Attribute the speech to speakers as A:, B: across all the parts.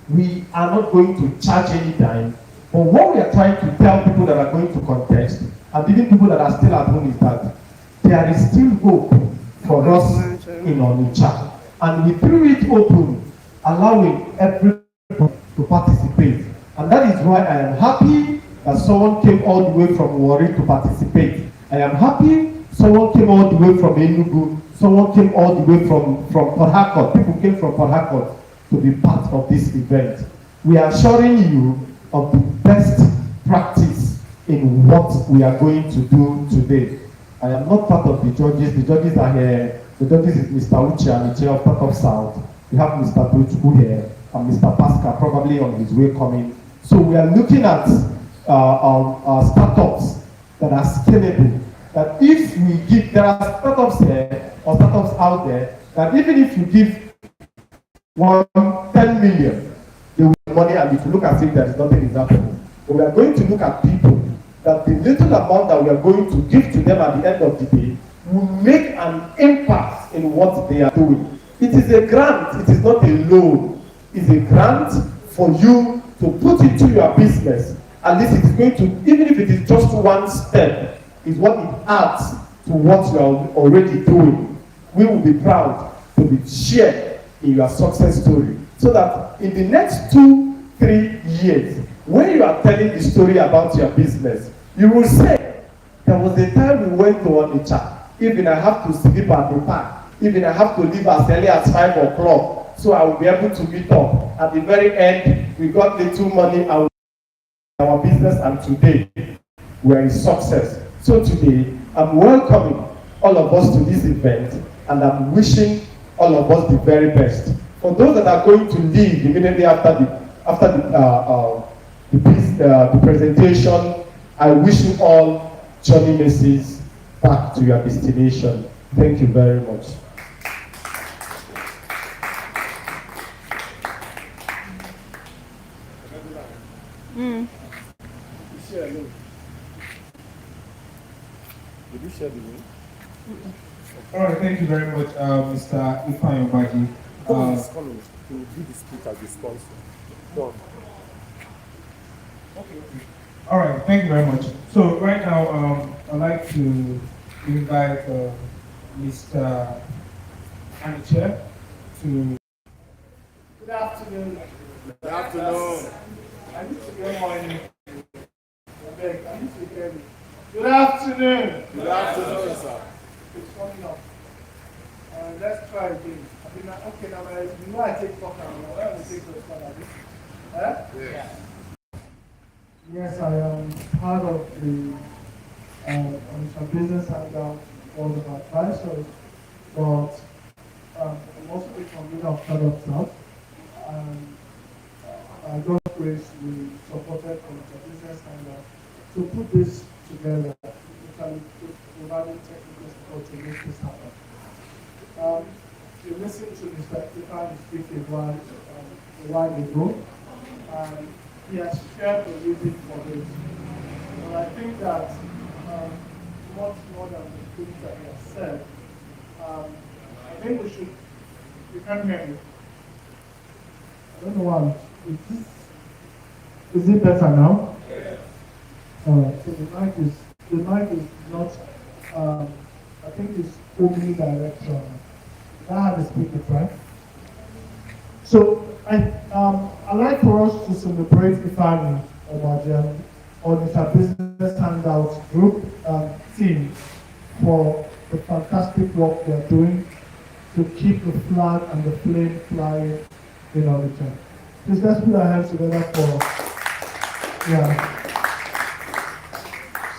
A: We are not going to charge any dime. But what we are trying to tell people that are going to contest, and even people that are still at home, is that there is still hope for us in Onitsha. And we threw it open, allowing everyone to participate. And that is why I am happy that someone came all the way from Warri to participate. I am happy someone came all the way from Enugu, someone came all the way from Port Harcourt. People came from Port Harcourt to be part of this event. We are assuring you of the best practice in what we are going to do today. I am not part of the judges. The judges are here. The judges is Mr. Uche and the chair of Part of South. We have Mr. Tochukwu here and Mr. Pascal probably on his way coming. So we are looking at startups that are scalable. That if we give, there are startups here or startups out there that even if you give 10 million, they will have money, and if you look at it, there is nothing is happening. But we are going to look at people that the little amount that we are going to give to them at the end of the day will make an impact in what they are doing. It is a grant, it is not a loan. It's a grant for you to put into your business. At least it is going to, even if it is just one step, is what it adds to what you are already doing. We will be proud to be shared in your success story. So that in the next 2-3 years, when you are telling the story about your business, you will say, there was a time we went to Onitsha. Even I have to sleep at the park. Even I have to leave as early as 5 o'clock. So I will be able to meet up. At the very end, we got little money out of our business, and today we are in success. So today, I'm welcoming all of us to this event, and I'm wishing all of us the very best. For those that are going to leave immediately after the presentation, I wish you all journey messages back to your destination. Thank you very much.
B: Did you share the link?
C: All right, thank you very much, Mr. Ifeanyi Obagi.
B: Is coming to be the speaker, the sponsor. Go on.
C: Okay. All right, thank you very much. So right now, I'd like to invite Mr. Onitsha to.
D: Good afternoon.
B: Good afternoon.
D: I need to get more in. I need to get it. Good afternoon.
B: Good afternoon, sir.
D: It's coming up. Let's try again. Okay, now you know I take talk now. Why don't we take those one like this?
B: Yes.
D: Yes, I am part of the Onitsha Business Hangout Board of Advisors, but I'm also a convener of Startup South. And by God's grace, we supported Onitsha Business Hangout to put this together, providing technical support to make this happen. You listened to Mr. Ifeanyi speak a while ago, and he has shared the reason for this. But I think that much more than the things that he has said, I think we should. You can't hear me. I don't know why. Is it better now?
B: Yes.
D: So the mic is not. I think it's omnidirectional. That has the speaker, right? So I'd like for us to celebrate Ifeanyi Obagi Onitsha Business Hangout group team for the fantastic work they're doing to keep the flag and the flame flying in Onitsha. Please let's put our hands together for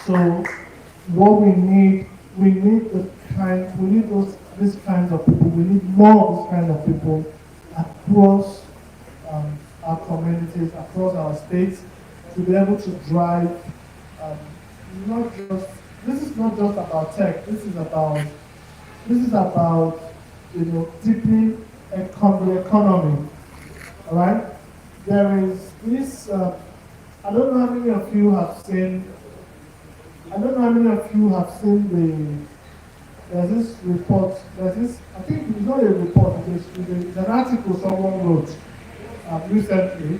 D: So what we need these kinds of people. We need more of these kinds of people across our communities, across our states, to be able to drive. This is not just about tech. This is about deepening the economy. All right. There is this. I don't know how many of you have seen. There's this report, I think it's not a report, it's an article someone wrote recently,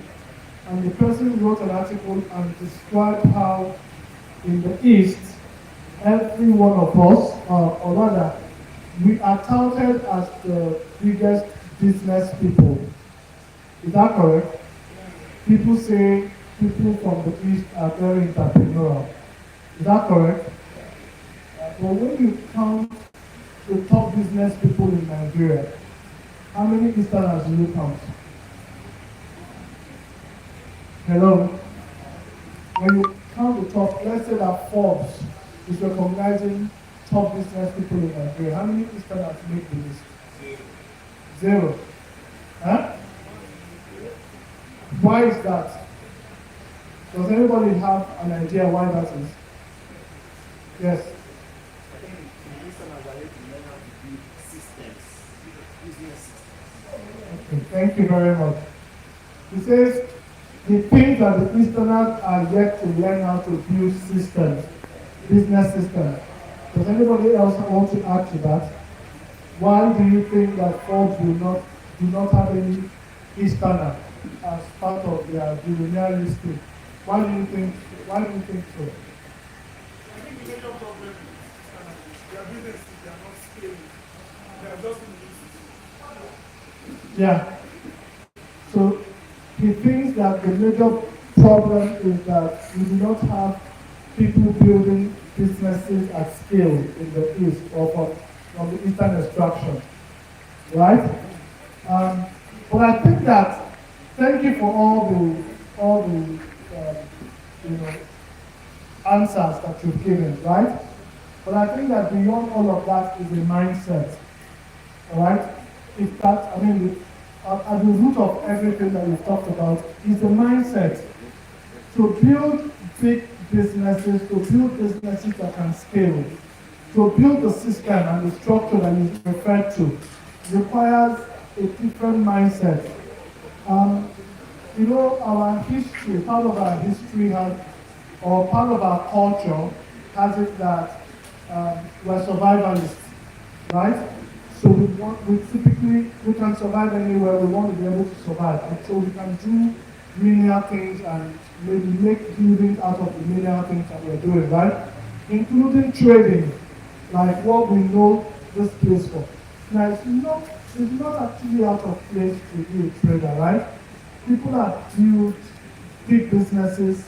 D: and the person wrote an article and described how in the East, every one of us, or rather, we are touted as the biggest business people. Is that correct? People say people from the East are very entrepreneurial. Is that correct? But when you count the top business people in Nigeria, how many Easterners do you count? Hello? When you count the top, let's say that Forbes is recognizing top business people in Nigeria, how many Easterners make the list? Zero. Huh? Why is that? Does anybody have an idea why that is? Yes. Okay, thank you very much. He says the things that the Easterners are yet to learn how to build systems, business systems. Does anybody else want to add to that? Why do you think that Forbes do not have any Easterner as part of their billionaire listing? Why do you think so?
E: I think the major problem is their businesses, they are not scaling. They are just in the
D: Yeah. So he thinks that the major problem is that we do not have people building businesses at scale in the East or from the Eastern extraction, right? But I think that, thank you for all the answers that you've given, right? But I think that beyond all of that is a mindset, all right? If that, I mean, at the root of everything that we've talked about is the mindset. To build big businesses, to build businesses that can scale, to build the system and the structure that is referred to requires a different mindset. Our history, part of our history has, or part of our culture has it that we're survivalists, right? So we can survive anywhere, we want to be able to survive. And so we can do linear things and maybe make buildings out of the linear things that we're doing, right? Including trading, like what we know this place for. Now it's not actually out of place to be a trader, right? People have built big businesses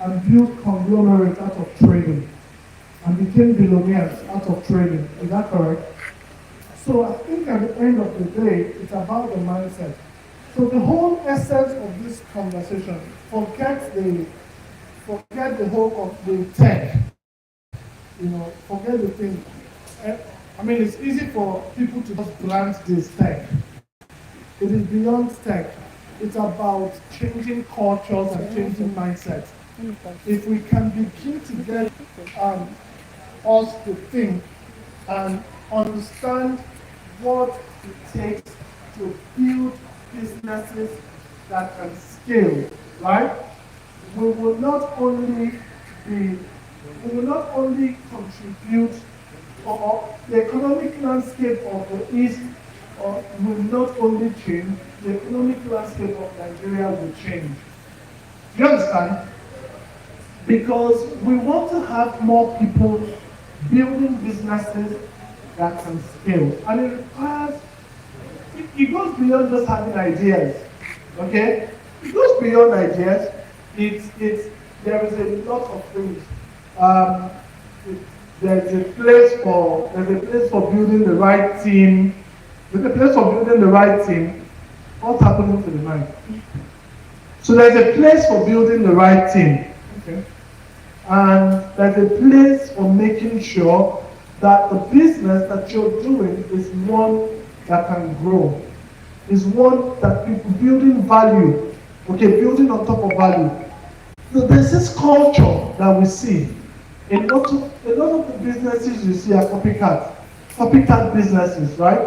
D: and built conglomerates out of trading and became billionaires out of trading. Is that correct? So I think at the end of the day, it's about the mindset. So the whole essence of this conversation, forget the whole of the tech. Forget the thing. I mean, it's easy for people to just glance this tech. It is beyond tech. It's about changing cultures and changing mindsets. If we can begin to get us to think and understand what it takes to build businesses that can scale, right? We will not only contribute, or the economic landscape of the East will not only change, the economic landscape of Nigeria will change. Do you understand? Because we want to have more people building businesses that can scale. And it requires, it goes beyond just having ideas, okay? It goes beyond ideas. There is a lot of things. There's a place for building the right team. There's a place for building the right team. What's happening to the mind? So there's a place for building the right team. Okay. And there's a place for making sure that the business that you're doing is one that can grow. Is one that people building value. Okay, building on top of value. So there's this culture that we see. A lot of the businesses you see are copycat businesses, right?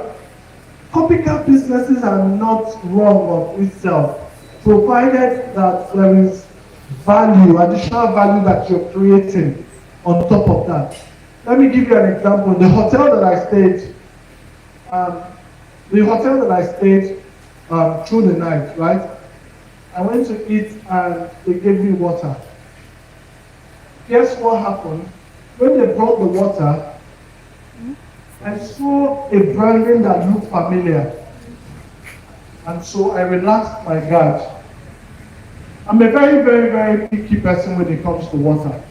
D: Copycat businesses are not wrong of itself, provided that there is value, additional value that you're creating on top of that. Let me give you an example. The hotel that I stayed through the night, right? I went to eat and they gave me water. Guess what happened? When they brought the water, I saw a branding that looked familiar. And so I relaxed my guard. I'm a very, very, very picky person when it comes to water.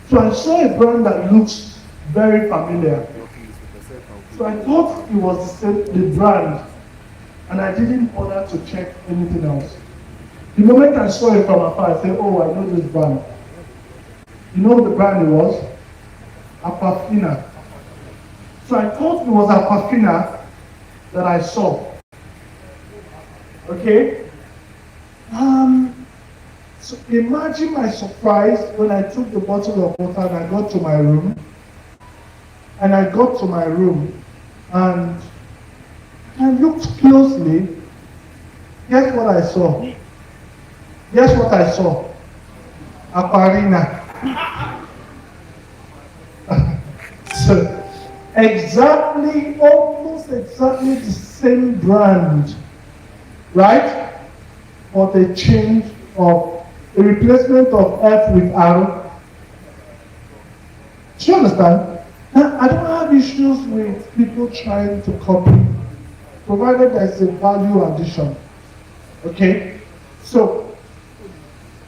D: So I saw a brand that looks very familiar. So I thought it was the brand, and I didn't bother to check anything else. The moment I saw it from afar, I said, oh, I know this brand. You know what the brand it was? Aquafina. So I thought it was Aquafina that I saw. Okay? So imagine my surprise when I took the bottle of water and I got to my room. And I got to my room and I looked closely. Guess what I saw? Guess what I saw? Aquarina. So exactly, almost exactly the same brand, right? But a change of a replacement of F with R. Do you understand? Now, I don't have issues with people trying to copy, provided there's a value addition. Okay? So,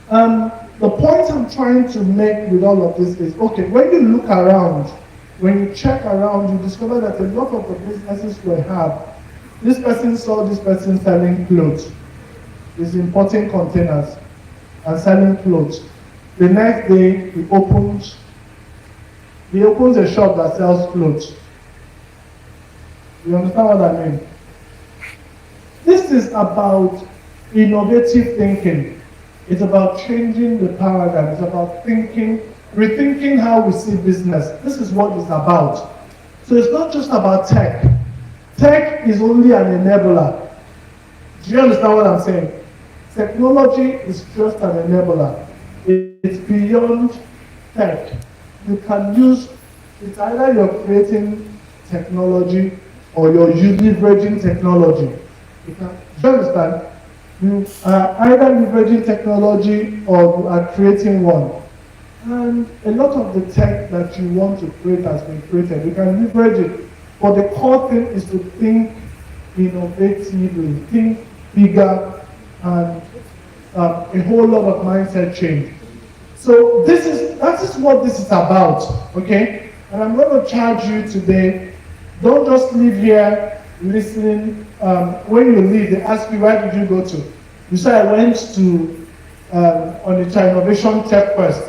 D: the point I'm trying to make with all of this is, okay, when you look around, when you check around, you discover that a lot of the businesses we have, this person saw this person selling clothes, is importing containers and selling clothes. The next day, he opens a shop that sells clothes. You understand what I mean? This is about innovative thinking. It's about changing the paradigm. It's about rethinking how we see business. This is what it's about. So it's not just about tech. Tech is only an enabler. Do you understand what I'm saying? Technology is just an enabler. It's beyond tech. You can use, it's either you're creating technology or you're leveraging technology. Do you understand? You are either leveraging technology or you are creating one. And a lot of the tech that you want to create has been created. You can leverage it. But the core thing is to think innovatively, think bigger, and a whole lot of mindset change. So that is what this is about, okay? And I'm going to charge you today, don't just leave here listening. When you leave, they ask you, where did you go to? You say, I went to Onitsha Innovation Tech First.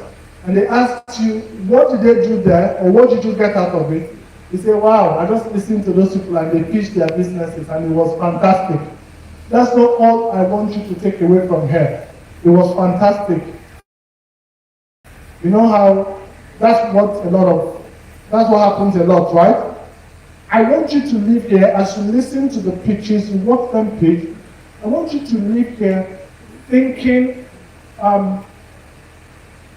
D: And they ask you, what did they do there, or what did you get out of it? You say, wow, I just listened to those people and they pitched their businesses and it was fantastic. That's not all I want you to take away from here. It was fantastic. You know how that's what happens a lot, right? I want you to leave here, as you listen to the pitches, you watch them pitch, I want you to leave here thinking,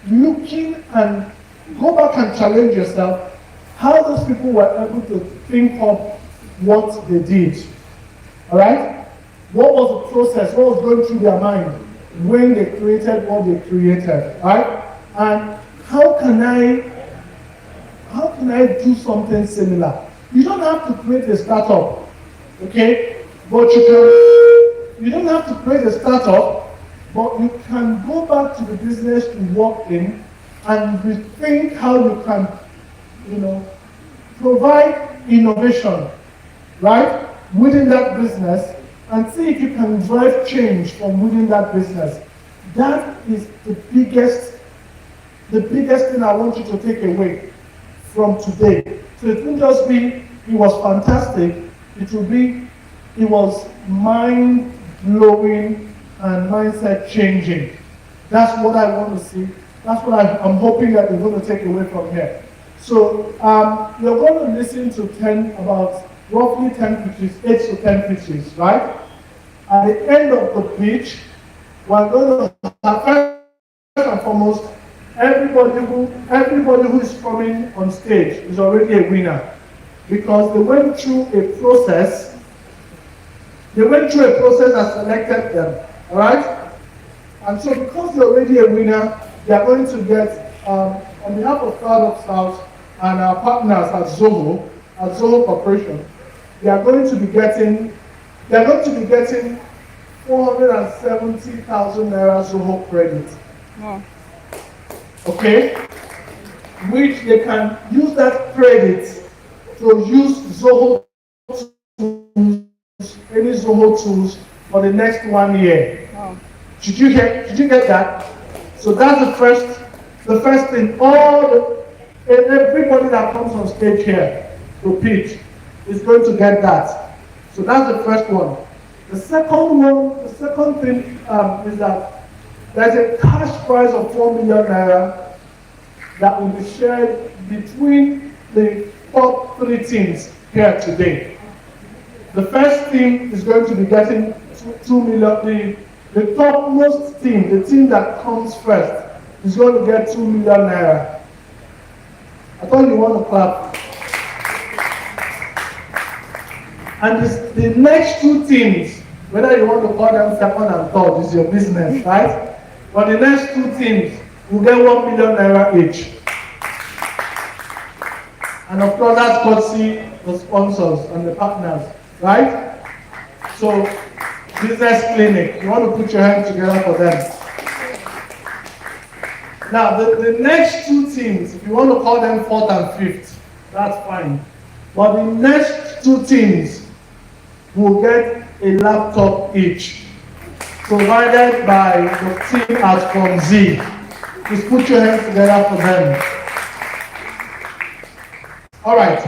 D: looking, and go back and challenge yourself how those people were able to think of what they did. Alright? What was the process? What was going through their mind when they created what they created? Right? And how can I do something similar? You don't have to create a startup, okay? But you don't have to create a startup, but you can go back to the business you work in and rethink how you can, provide innovation, right, within that business, and see if you can drive change from within that business. That is the biggest thing I want you to take away from today. So it won't just be, it was fantastic, it will be, it was mind-blowing and mindset changing. That's what I want to see. That's what I'm hoping that you're going to take away from here. So you're going to listen to about roughly 10 pitches, 8 to 10 pitches, right? At the end of the pitch, we're going to have, first and foremost, everybody who is coming on stage is already a winner, because they went through a process. They went through a process that selected them. All right? And so because you're already a winner, they are going to get, on behalf of Startup South and our partners at Zoho Corporation, they are going to be getting 470,000 naira Zoho credit.
F: Wow.
D: Okay? Which they can use that credit to use Zoho tools, any Zoho tools for the next 1 year.
F: Wow.
D: Did you get that? So that's the first thing. Everybody that comes on stage here to pitch is going to get that. So that's the first one. The second thing is that there's a cash prize of 4 million naira that will be shared between the top 3 teams here today. The first team is going to be getting 2 million. The topmost team, the team that comes first, is going to get 2 million naira. I thought you want to clap. And the next 2 teams, whether you want to call them second and third, is your business, right? But the next 2 teams will get 1 million naira each. And of course, that's courtesy the sponsors and the partners, right? So, business clinic, you want to put your hands together for them. Now, the next 2 teams, if you want to call them 4th and 5th, that's fine. But the next 2 teams will get a laptop each, provided by the team at From Z. Just put your hands together for them. All right,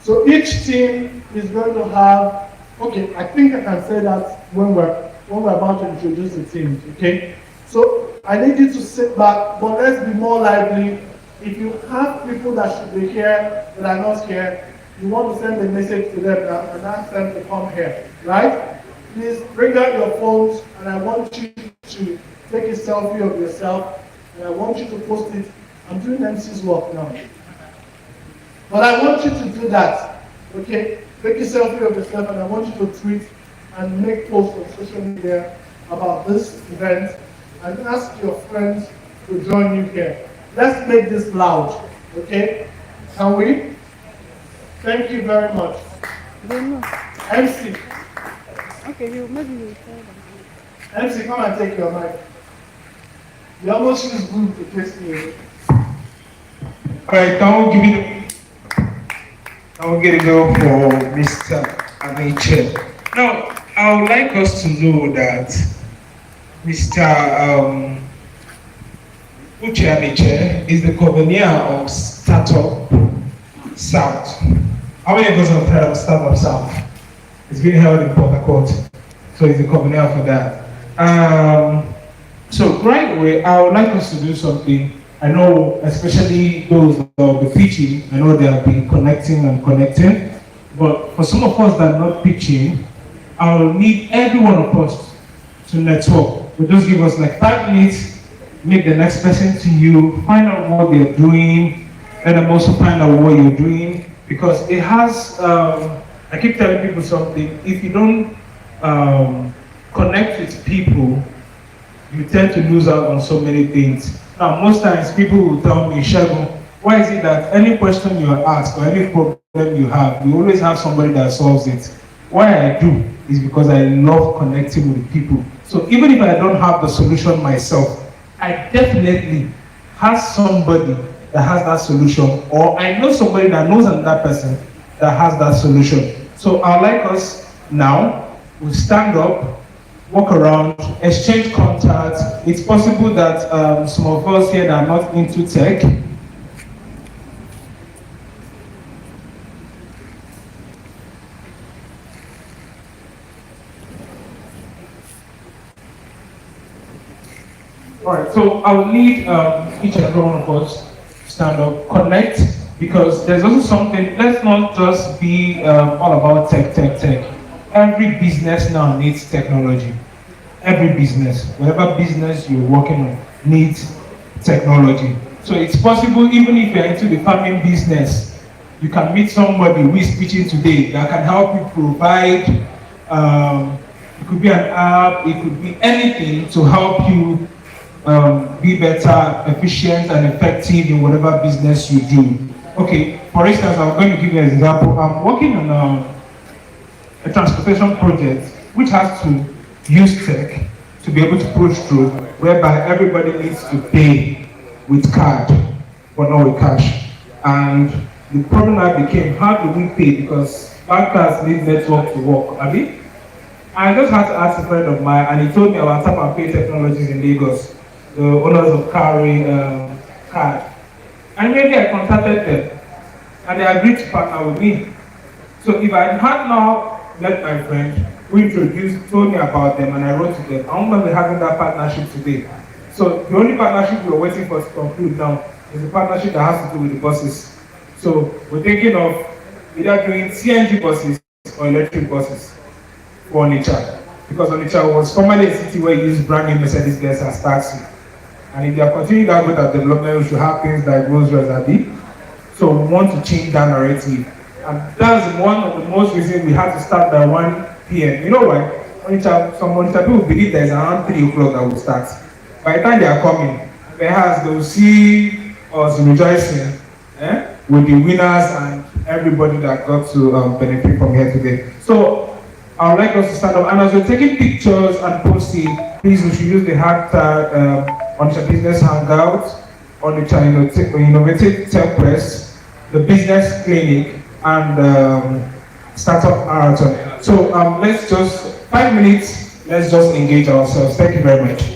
D: so each team is going to have, okay, I think I can say that when we're about to introduce the teams, okay? So I need you to sit back, but let's be more lively. If you have people that should be here that are not here, you want to send a message to them and ask them to come here, right? Please bring out your phones, and I want you to take a selfie of yourself, and I want you to post it. I'm doing MC's work now. But I want you to do that, okay? Take a selfie of yourself, and I want you to tweet and make posts on social media about this event, and ask your friends to join you here. Let's make this loud, okay? Can we? Thank you very much. MC.
F: Okay, maybe you tell them.
D: MC, come and take your mic. You almost use group to test me.
C: Alright, now we'll get it go for Mr. Onitsha. Now, I would like us to know that Mr. Onitsha is the convener of Startup South. How many of us have heard of Startup South? It's being held in Port Harcourt, so he's the convener for that. So right away, I would like us to do something. I know, especially those that will be pitching, I know they have been connecting, but for some of us that are not pitching, I will need every one of us to network. We'll just give us like 5 minutes, make the next person to you, find out what they're doing, and then also find out what you're doing, because it has, I keep telling people something, if you don't connect with people, you tend to lose out on so many things. Now, most times people will tell me, Shagun, why is it that any question you ask or any problem you have, you always have somebody that solves it? Why I do is because I love connecting with people. So even if I don't have the solution myself, I definitely have somebody that has that solution, or I know somebody that knows another person that has that solution. So I'd like us now, we'll stand up, walk around, exchange contacts. It's possible that some of us here that are not into tech, all right, so I will need each and every one of us stand up, connect, because there's also something, let's not just be all about tech. Every business now needs technology. Every business, whatever business you're working on, needs technology. So it's possible, even if you're into the farming business, you can meet somebody who is pitching today that can help you provide It could be an app, it could be anything to help you be better, efficient, and effective in whatever business you do. Okay, for instance, I'm going to give you an example. I'm working on a transportation project which has to use tech to be able to push through, whereby everybody needs to pay with card, but not with cash. And the problem that became, how do we pay? Because bankers need network to work. I just had to ask a friend of mine, and he told me about Tap and Pay Technologies in Lagos, the owners of Carry Card. And maybe I contacted them, and they agreed to partner with me. So if I had now met my friend who told me about them, and I wrote to them, I'm going to be having that partnership today. So the only partnership we're waiting for to conclude now is the partnership that has to do with the buses. So we're thinking of either doing CNG buses or electric buses for Onitsha. Because Onitsha was formerly a city where you used brand new Mercedes-Benz as taxi. And if they are continuing that with that development, we should have things like Rolls-Royce Abi. So we want to change that narrative. And that's one of the most reasons we have to start by 1 p.m. You know why? Some Onitsha people believe there's around 3 o'clock that will start. By the time they are coming, perhaps they will see us rejoicing with the winners and everybody that got to benefit from here today. So I would like us to stand up, and as we're taking pictures and posting, please we should use the hashtag Onitsha Business Hangout, Onitsha Innovative Tech Quest, the Business Clinic, and Startup Marathon. So let's just 5 minutes. Let's just engage ourselves. Thank you very much.